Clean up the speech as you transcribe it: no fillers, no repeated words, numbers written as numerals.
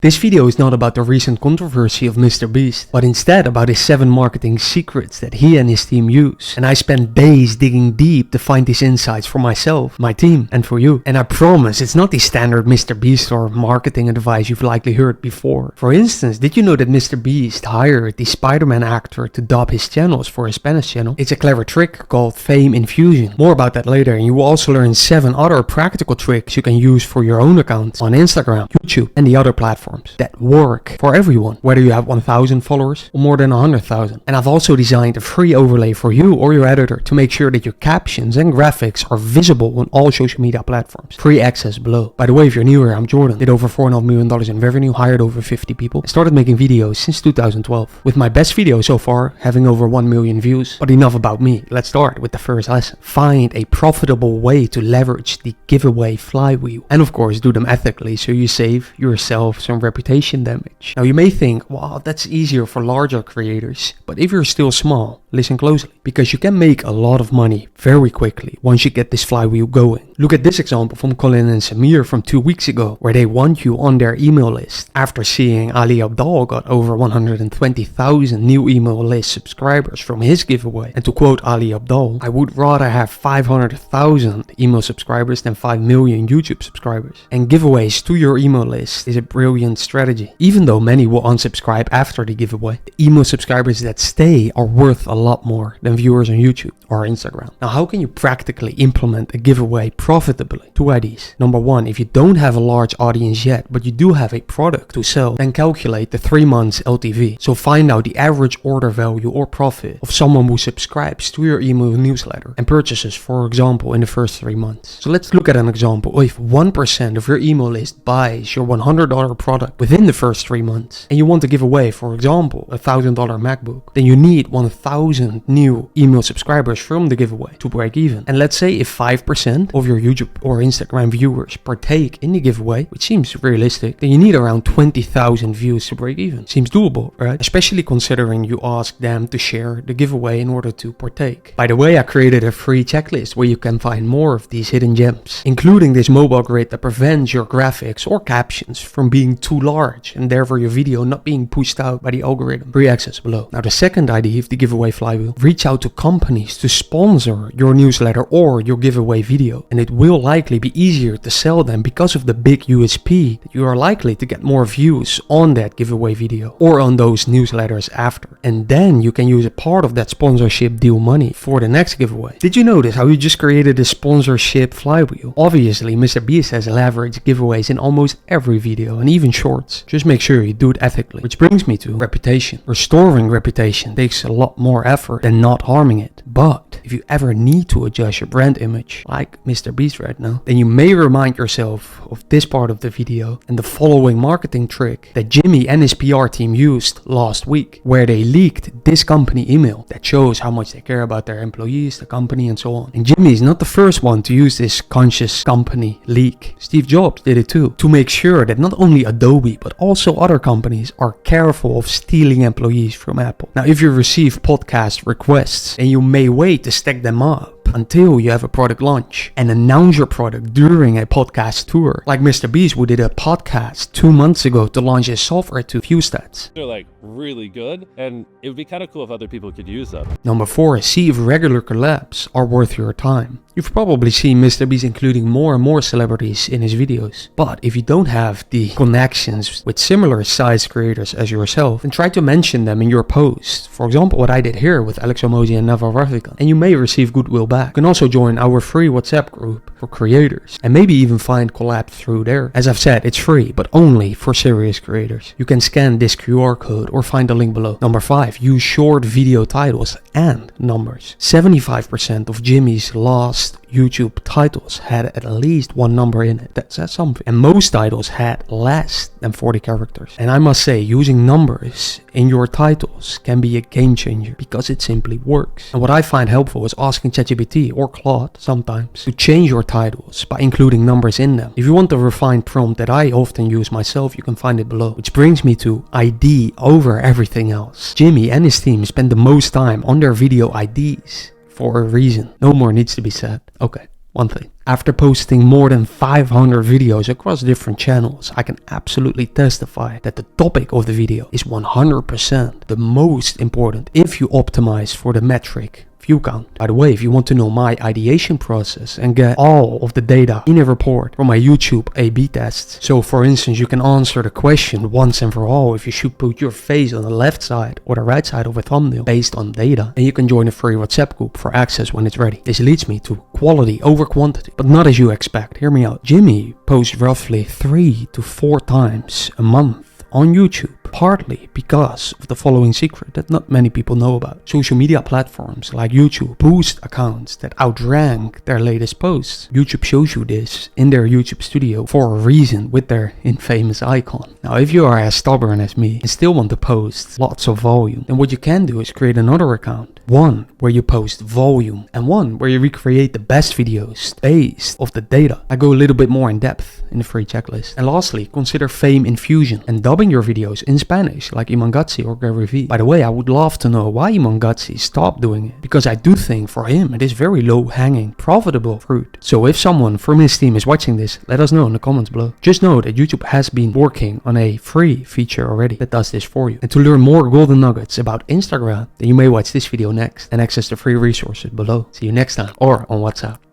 This video is not about the recent controversy of MrBeast, but instead about his 7 marketing secrets that he and his team use. And I spent days digging deep to find these insights for myself, my team, and for you. And I promise it's not the standard MrBeast or marketing advice you've likely heard before. For instance, did you know that MrBeast hired the Spider-Man actor to dub his channels for his Spanish channel? It's a clever trick called fame infusion. More about that later, and you will also learn 7 other practical tricks you can use for your own accounts on Instagram, YouTube, and the other platforms that work for everyone, whether you have 1,000 followers or more than 100,000. And I've also designed a free overlay for you or your editor to make sure that your captions and graphics are visible on all social media platforms. Free access below. By the way, if you're new here, I'm Jordan. Did over $4.5 million in revenue, hired over 50 people, and started making videos since 2012. With my best video so far having over 1 million views. But enough about me. Let's start with the first lesson. Find a profitable way to leverage the giveaway flywheel. And of course, do them ethically so you save yourself some reputation damage. Now you may think, wow, that's easier for larger creators, but if you're still small, listen closely, because you can make a lot of money very quickly once you get this flywheel going. Look at this example from Colin and Samir from 2 weeks ago, where they want you on their email list after seeing Ali Abdal got over 120,000 new email list subscribers from his giveaway. And to quote Ali Abdal, I would rather have 500,000 email subscribers than 5 million YouTube subscribers. And giveaways to your email list is a brilliant strategy. Even though many will unsubscribe after the giveaway, the email subscribers that stay are worth a lot more than viewers on YouTube or Instagram. Now, how can you practically implement a giveaway profitably? 2 ideas. Number 1, if you don't have a large audience yet, but you do have a product to sell, then calculate the 3 months LTV. So find out the average order value or profit of someone who subscribes to your email newsletter and purchases, for example, in the first 3 months. So let's look at an example. If 1% of your email list buys your $100 product within the first 3 months, and you want to give away, for example, a $1,000 MacBook, then you need 1,000 new email subscribers from the giveaway to break even. And let's say if 5% of your YouTube or Instagram viewers partake in the giveaway, which seems realistic, then you need around 20,000 views to break even. Seems doable, right? Especially considering you ask them to share the giveaway in order to partake. By the way, I created a free checklist where you can find more of these hidden gems, including this mobile grid that prevents your graphics or captions from being too large and therefore your video not being pushed out by the algorithm. Free access below. Now the second idea of the giveaway flywheel, reach out to companies to sponsor your newsletter or your giveaway video, and it will likely be easier to sell them because of the big USP that you are likely to get more views on that giveaway video or on those newsletters after. And then you can use a part of that sponsorship deal money for the next giveaway. Did you notice how you just created a sponsorship flywheel? Obviously, MrBeast has leveraged giveaways in almost every video and even shorts. Just make sure you do it ethically. Which brings me to reputation. Restoring reputation takes a lot more effort than not harming it. But if you ever need to adjust your brand image, like MrBeast right now, then you may remind yourself of this part of the video and the following marketing trick that Jimmy and his PR team used last week, where they leaked this company email that shows how much they care about their employees, the company, and so on. And Jimmy is not the first one to use this conscious company leak. Steve Jobs did it too, to make sure that not only Adobe but also other companies are careful of stealing employees from Apple. Now, if you receive podcast requests, then you may wait to stack them up until you have a product launch and announce your product during a podcast tour, like MrBeast, who did a podcast 2 months ago to launch his software to ViewStats. They're like really good, and it would be kind of cool if other people could use them. Number 4, see if regular collabs are worth your time. You've probably seen MrBeast including more and more celebrities in his videos. But if you don't have the connections with similar size creators as yourself, then try to mention them in your post. For example, what I did here with Alex Omoji and Nava Rafikan, and you may receive goodwill back. You can also join our free WhatsApp group for creators and maybe even find collabs through there. As I've said, it's free, but only for serious creators. You can scan this QR code or find the link below. Number 5, use short video titles and numbers. 75% of Jimmy's last YouTube titles had at least 1 number in it. That says something. And most titles had less than 40 characters. And I must say, using numbers in your titles can be a game changer because it simply works. And what I find helpful is asking ChatGPT or Claude sometimes to change your titles by including numbers in them. If you want the refined prompt that I often use myself, you can find it below. Which brings me to ID over everything else. Jimmy and his team spend the most time on their video IDs for a reason. No more needs to be said. Okay. one thing. After posting more than 500 videos across different channels, I can absolutely testify that the topic of the video is 100% the most important if you optimize for the metric view count. By the way, if you want to know my ideation process and get all of the data in a report from my YouTube A/B tests, so for instance, you can answer the question once and for all if you should put your face on the left side or the right side of a thumbnail based on data, and you can join a free WhatsApp group for access when it's ready. This leads me to quality over quantity, but not as you expect. Hear me out. Jimmy posts roughly 3 to 4 times a month on YouTube, partly because of the following secret that not many people know about. Social media platforms like YouTube boost accounts that outrank their latest posts. YouTube shows you this in their YouTube studio for a reason with their infamous icon. Now, if you are as stubborn as me and still want to post lots of volume, then what you can do is create another account. One where you post volume and one where you recreate the best videos based off the data. I go a little bit more in depth in the free checklist. And lastly, consider fame infusion and dubbing your videos in Spanish like Imangatsi or Gary Vee. By the way, I would love to know why Imangatsi stopped doing it, because I do think for him it is very low hanging, profitable fruit. So if someone from his team is watching this, let us know in the comments below. Just know that YouTube has been working on a free feature already that does this for you. And to learn more golden nuggets about Instagram, then you may watch this video next and access the free resources below. See you next time or on WhatsApp.